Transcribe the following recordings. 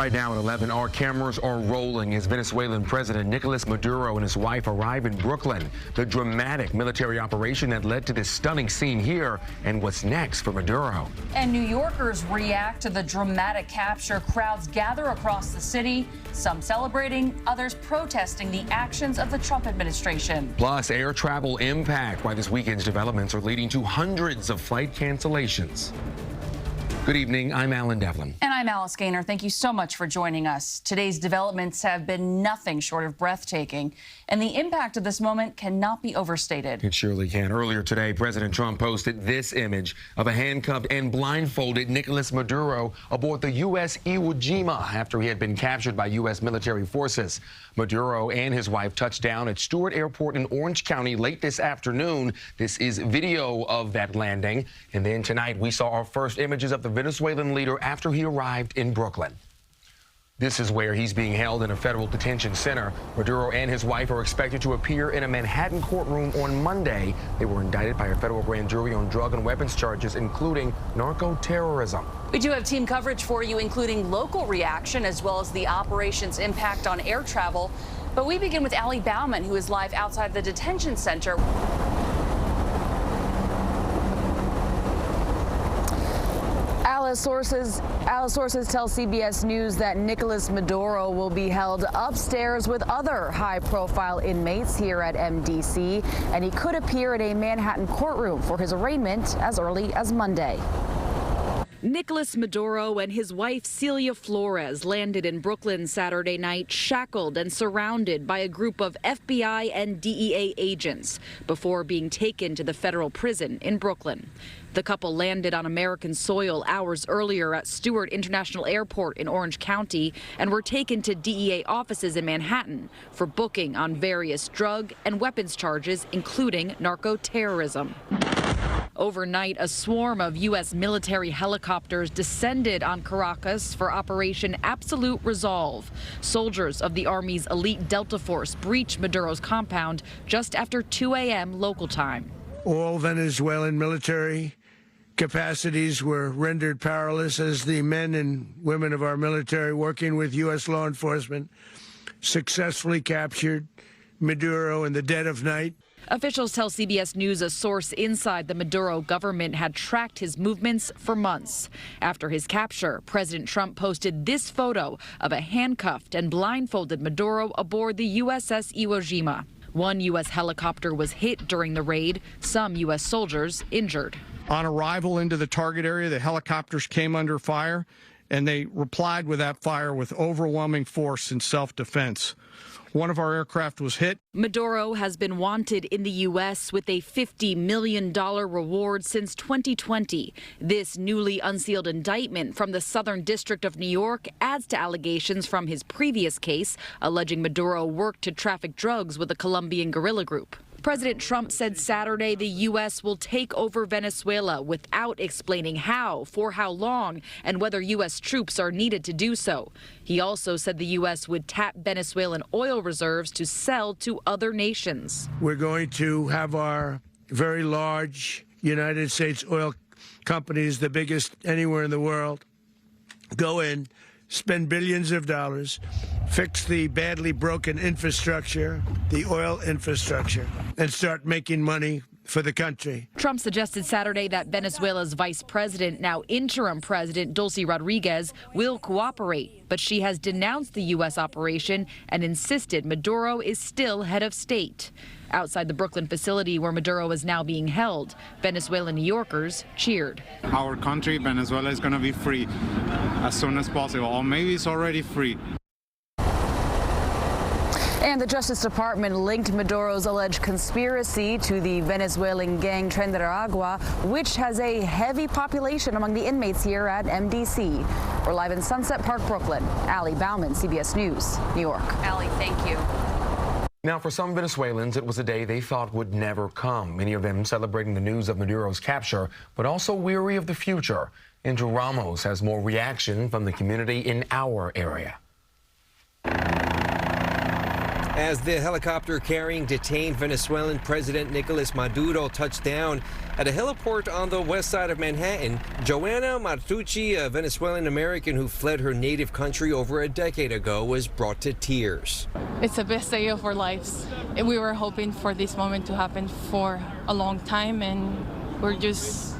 Right now at 11, our cameras are rolling as Venezuelan President Nicolás Maduro and his wife arrive in Brooklyn. The dramatic military operation that led to this stunning scene here, and what's next for Maduro. And New Yorkers react to the dramatic capture. Crowds gather across the city, some celebrating, others protesting the actions of the Trump administration. Plus, air travel impact why this weekend's developments are leading to hundreds of flight cancellations. Good evening, I'm Alan Devlin. And I'm Alice Gaynor. Thank you so much for joining us. Today's developments have been nothing short of breathtaking, and the impact of this moment cannot be overstated. It surely can. Earlier today, President Trump posted this image of a handcuffed and blindfolded Nicolás Maduro aboard the U.S. Iwo Jima after he had been captured by U.S. military forces. Maduro and his wife touched down at Stewart Airport in Orange County late this afternoon. This is video of that landing. And then tonight, we saw our first images of the Venezuelan leader after he arrived in Brooklyn. This is where he's being held in a federal detention center. Maduro and his wife are expected to appear in a Manhattan courtroom on Monday. They were indicted by a federal grand jury on drug and weapons charges, including narco-terrorism. We do have team coverage for you, including local reaction as well as the operation's impact on air travel. But we begin with Bauman, who is live outside the detention center. Sources tell CBS News that Nicolás Maduro will be held upstairs with other high-profile inmates here at MDC, and he could appear in a Manhattan courtroom for his arraignment as early as Monday. Nicolás Maduro and his wife Celia Flores landed in Brooklyn Saturday night, shackled and surrounded by a group of FBI and DEA agents before being taken to the federal prison in Brooklyn. The couple landed on American soil hours earlier at Stewart International Airport in Orange County and were taken to DEA offices in Manhattan for booking on various drug and weapons charges, including narco-terrorism. Overnight, a swarm of U.S. military helicopters descended on Caracas for Operation Absolute Resolve. Soldiers of the Army's elite Delta Force breached Maduro's compound just after 2 a.m. local time. All Venezuelan military capacities were rendered powerless as the men and women of our military, working with U.S. law enforcement, successfully captured Maduro in the dead of night. Officials tell CBS News a source inside the Maduro government had tracked his movements for months. After his capture, President Trump posted this photo of a handcuffed and blindfolded Maduro aboard the USS Iwo Jima. One U.S. helicopter was hit during the raid, some U.S. soldiers injured. On arrival into the target area, the helicopters came under fire, and they replied with that fire with overwhelming force in self-defense. One of our aircraft was hit. Maduro has been wanted in the U.S. with a $50 million reward since 2020. This newly unsealed indictment from the Southern District of New York adds to allegations from his previous case, alleging Maduro worked to traffic drugs with a Colombian guerrilla group. President Trump said Saturday the U.S. will take over Venezuela without explaining how, for how long, and whether U.S. troops are needed to do so. He also said the U.S. would tap Venezuelan oil reserves to sell to other nations. We're going to have our very large United States oil companies, the biggest anywhere in the world, go in, spend billions of dollars, fix the badly broken infrastructure, the oil infrastructure, and start making money for the country. Trump suggested Saturday that Venezuela's vice president, now interim president Dulce Rodriguez, will cooperate, but she has denounced the U.S. operation and insisted Maduro is still head of state. Outside the Brooklyn facility where Maduro is now being held, Venezuelan New Yorkers cheered. Our country, Venezuela, is going to be free as soon as possible, or maybe it's already free. And the Justice Department linked Maduro's alleged conspiracy to the Venezuelan gang Tren de Aragua, which has a heavy population among the inmates here at MDC. We're live in Sunset Park, Brooklyn. Bauman, CBS News, New York. Thank you. Now, for some Venezuelans, it was a day they thought would never come. Many of them celebrating the news of Maduro's capture, but also weary of the future. Andrew Ramos has more reaction from the community in our area. As the helicopter carrying detained Venezuelan President Nicolás Maduro touched down at a heliport on the west side of Manhattan, Joanna Martucci, a Venezuelan American who fled her native country over a decade ago, was brought to tears. It's the best day of our lives. We were hoping for this moment to happen for a long time, and we're just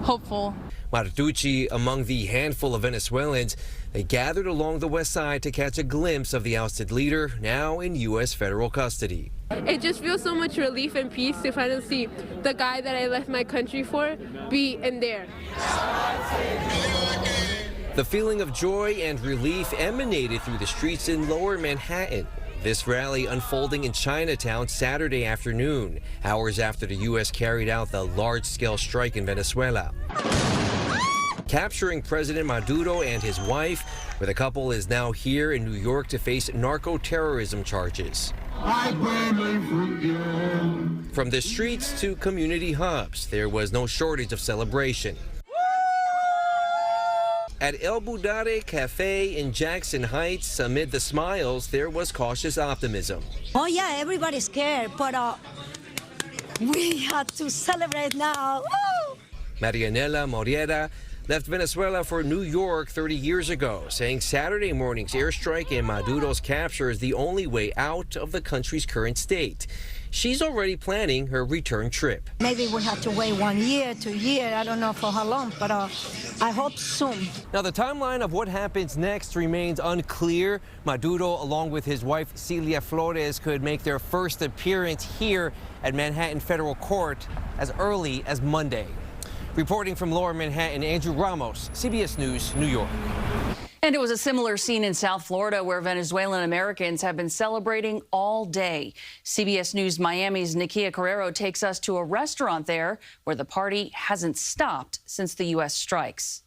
hopeful. Martucci among the handful of Venezuelans they gathered along the west side to catch a glimpse of the ousted leader, now in U.S. federal custody. It just feels so much relief and peace to finally see the guy that I left my country for be in there. The feeling of joy and relief emanated through the streets in lower Manhattan. This rally unfolding in Chinatown Saturday afternoon, hours after the U.S. carried out the large-scale strike in Venezuela, capturing President Maduro and his wife, where the couple is now here in New York to face narco-terrorism charges. From the streets to community hubs, there was no shortage of celebration. At El Budare Cafe in Jackson Heights, amid the smiles, there was cautious optimism. Oh yeah, everybody's scared, but we had to celebrate now. Woo! Marianela Moriera left Venezuela for New York 30 years ago, saying Saturday morning's airstrike and Maduro's capture is the only way out of the country's current state. She's already planning her return trip. Maybe we have to wait 1 year, 2 years, I don't know for how long, but I hope soon. Now, the timeline of what happens next remains unclear. Maduro, along with his wife Cilia Flores, could make their first appearance here at Manhattan Federal Court as early as Monday. Reporting from Lower Manhattan, Andrew Ramos, CBS News, New York. And it was a similar scene in South Florida where Venezuelan Americans have been celebrating all day. CBS News Miami's Nikia Carrero takes us to a restaurant there where the party hasn't stopped since the U.S. strikes.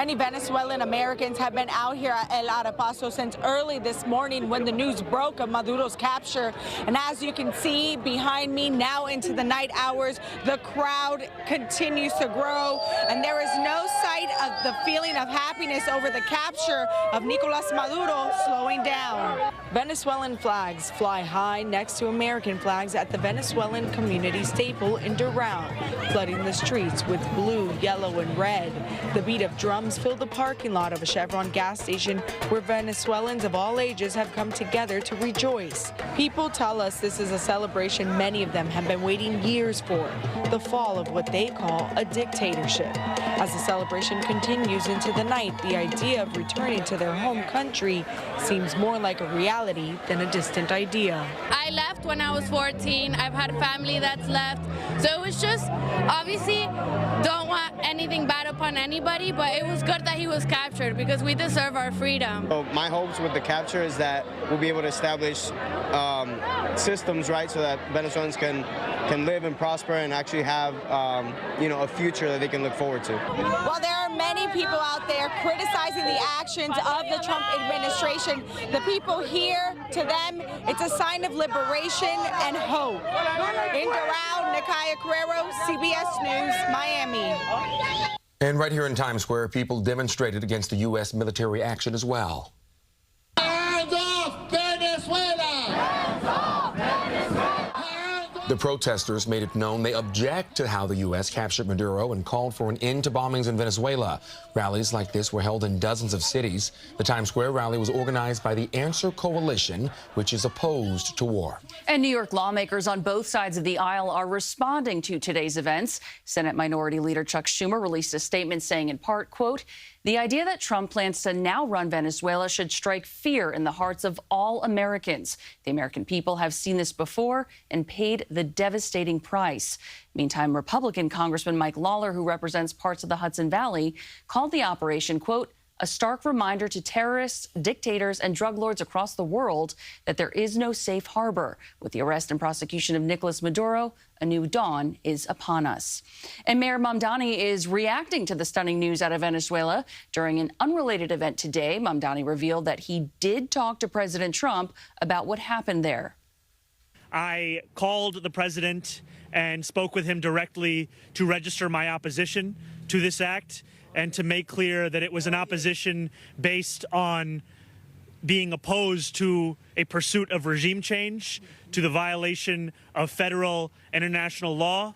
Many Venezuelan Americans have been out here at El Arapazo since early this morning when the news broke of Maduro's capture. And as you can see behind me, now into the night hours, the crowd continues to grow. And there is no sight of the feeling of happiness over the capture of Nicolás Maduro slowing down. Venezuelan flags fly high next to American flags at the Venezuelan community staple in Doral, flooding the streets with blue, yellow, and red. The beat of drums fill the parking lot of a Chevron gas station where Venezuelans of all ages have come together to rejoice. People tell us this is a celebration many of them have been waiting years for, the fall of what they call a dictatorship. As the celebration continues into the night, the idea of returning to their home country seems more like a reality than a distant idea. I left when I was 14. I've had family that's left. So it was just, obviously, don't want anything bad upon anybody, but it was good that he was captured because we deserve our freedom. So my hopes with the capture is that we'll be able to establish systems, right, so that Venezuelans can live and prosper and actually have, a future that they can look forward to. While there are many people out there criticizing the actions of the Trump administration, the people here, to them, it's a sign of liberation and hope. In Doral, Nikia Carrero, CBS News, Miami. And right here in Times Square, people demonstrated against the U.S. military action as well. Hands off Venezuela! Hands off Venezuela! The protesters made it known they object to how the U.S. captured Maduro and called for an end to bombings in Venezuela. Rallies like this were held in dozens of cities. The Times Square rally was organized by the Answer Coalition, which is opposed to war. And New York lawmakers on both sides of the aisle are responding to today's events. Senate Minority Leader Chuck Schumer released a statement saying in part, quote, "The idea that Trump plans to now run Venezuela should strike fear in the hearts of all Americans. The American people have seen this before and paid the devastating price." Meantime, Republican Congressman Mike Lawler, who represents parts of the Hudson Valley, called the operation, quote, "a stark reminder to terrorists, dictators, and drug lords across the world that there is no safe harbor. With the arrest and prosecution of Nicolás Maduro, a new dawn is upon us." And Mayor Mamdani is reacting to the stunning news out of Venezuela. During an unrelated event today, Mamdani revealed that he did talk to President Trump about what happened there. I called the president and spoke with him directly to register my opposition to this act and to make clear that it was an opposition based on being opposed to a pursuit of regime change, to the violation of federal and international law,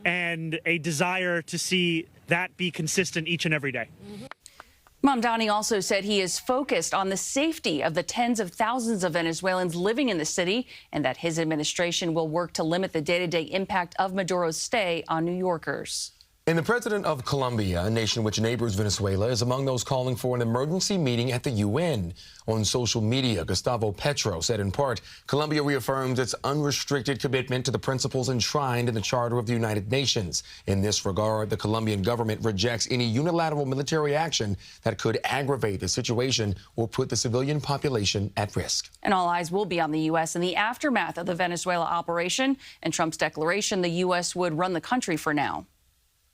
and a desire to see that be consistent each and every day. Mamdani also said he is focused on the safety of the tens of thousands of Venezuelans living in the city and that his administration will work to limit the day-to-day impact of Maduro's stay on New Yorkers. And the president of Colombia, a nation which neighbors Venezuela, is among those calling for an emergency meeting at the UN. On social media, Gustavo Petro said in part, Colombia reaffirms its unrestricted commitment to the principles enshrined in the Charter of the United Nations. In this regard, the Colombian government rejects any unilateral military action that could aggravate the situation or put the civilian population at risk. And all eyes will be on the U.S. in the aftermath of the Venezuela operation and Trump's declaration the U.S. would run the country for now.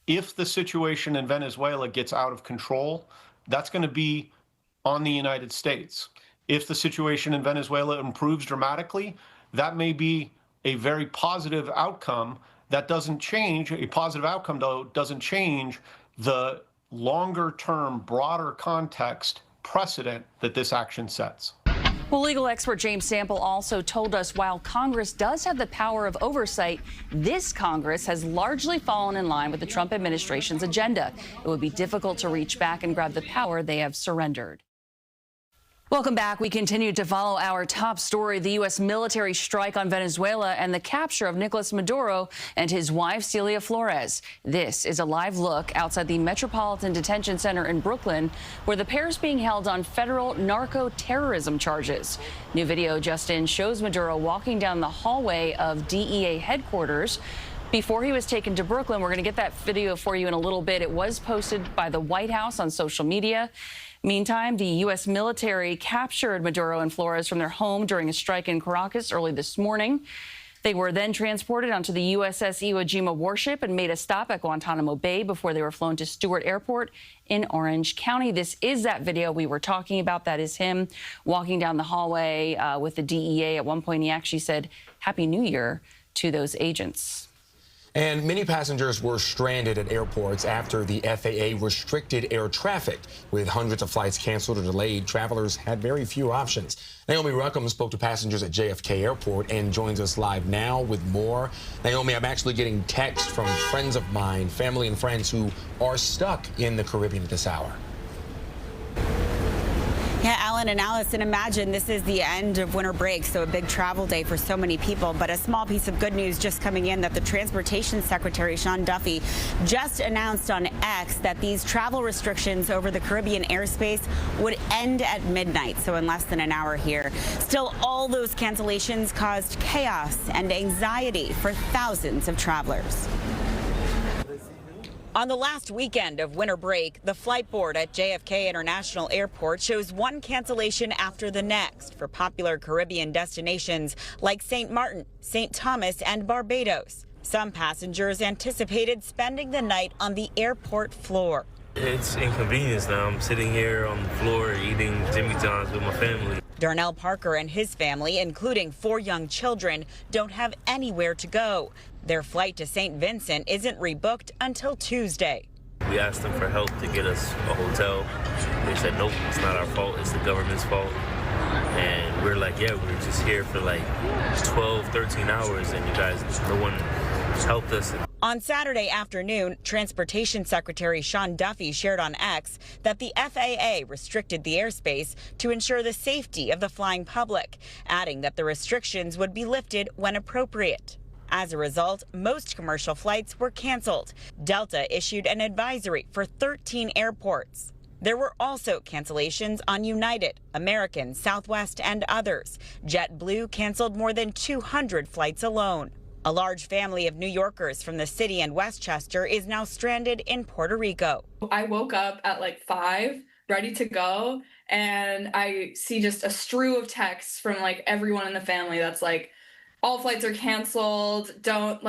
If the situation in Venezuela gets out of control, that's going to be on the United States. If the situation in Venezuela improves dramatically, that may be a very positive outcome. That doesn't change. A positive outcome, though, doesn't change the longer-term, broader context precedent that this action sets. Well, legal expert James Sample also told us while Congress does have the power of oversight, this Congress has largely fallen in line with the Trump administration's agenda. It would be difficult to reach back and grab the power they have surrendered. Welcome back. We continue to follow our top story, the U.S. military strike on Venezuela and the capture of Nicolás Maduro and his wife, Celia Flores. This is a live look outside the Metropolitan Detention Center in Brooklyn, where the pair is being held on federal narco-terrorism charges. New video just in shows Maduro walking down the hallway of DEA headquarters. Before he was taken to Brooklyn, we're going to get that video for you in a little bit. It was posted by the White House on social media. Meantime, the U.S. military captured Maduro and Flores from their home during a strike in Caracas early this morning. They were then transported onto the USS Iwo Jima warship and made a stop at Guantanamo Bay before they were flown to Stewart Airport in Orange County. This is that video we were talking about. That is him walking down the hallway with the DEA. At one point, he actually said, "Happy New Year" to those agents. And many passengers were stranded at airports after the FAA restricted air traffic. With hundreds of flights canceled or delayed, travelers had very few options. Naomi Ruchim spoke to passengers at JFK Airport and joins us live now with more. Naomi, I'm actually getting texts from friends of mine, family and friends who are stuck in the Caribbean at this hour. Yeah, Alan and Allison, imagine this is the end of winter break, so a big travel day for so many people. But a small piece of good news just coming in that the Transportation Secretary, Sean Duffy, just announced on X that these travel restrictions over the Caribbean airspace would end at midnight, so in less than an hour here. Still, all those cancellations caused chaos and anxiety for thousands of travelers. On the last weekend of winter break, the flight board at JFK International Airport shows one cancellation after the next for popular Caribbean destinations like St. Martin, St. Thomas, and Barbados. Some passengers anticipated spending the night on the airport floor. It's inconvenience now. I'm sitting here on the floor eating Jimmy John's with my family. Darnell Parker and his family, including 4 young children, don't have anywhere to go. Their flight to St. Vincent isn't rebooked until Tuesday. We asked them for help to get us a hotel. They said, nope, it's not our fault, it's the government's fault. And we're like, yeah, we're just here for like 12, 13 hours, and you guys, no one helped us. On Saturday afternoon, Transportation Secretary Sean Duffy shared on X that the FAA restricted the airspace to ensure the safety of the flying public, adding that the restrictions would be lifted when appropriate. As a result, most commercial flights were canceled. Delta issued an advisory for 13 airports. There were also cancellations on United, American, Southwest, and others. JetBlue canceled more than 200 flights alone. A large family of New Yorkers from the city and Westchester is now stranded in Puerto Rico. I woke up at like 5, ready to go, and I see just a strew of texts from like everyone in the family that's like, all flights are canceled. Don't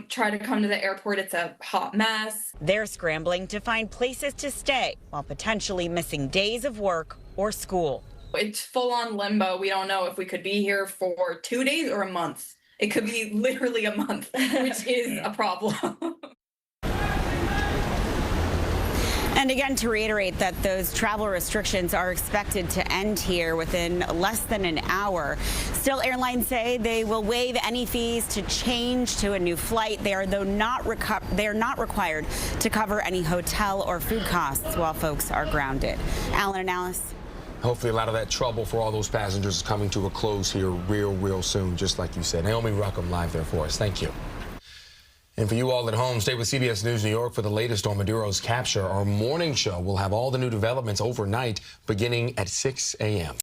try to come to the airport. It's a hot mess. They're scrambling to find places to stay while potentially missing days of work or school. It's full on limbo. We don't know if we could be here for 2 days or a month. It could be literally a month, which is a problem. And again, to reiterate that those travel restrictions are expected to end here within less than an hour. Still, airlines say they will waive any fees to change to a new flight. They are, though, not required to cover any hotel or food costs while folks are grounded. Alan and Alice. Hopefully a lot of that trouble for all those passengers is coming to a close here real soon, just like you said. Naomi Ruchim live there for us. Thank you. And for you all at home, stay with CBS News New York for the latest on Maduro's capture. Our morning show will have all the new developments overnight beginning at 6 a.m.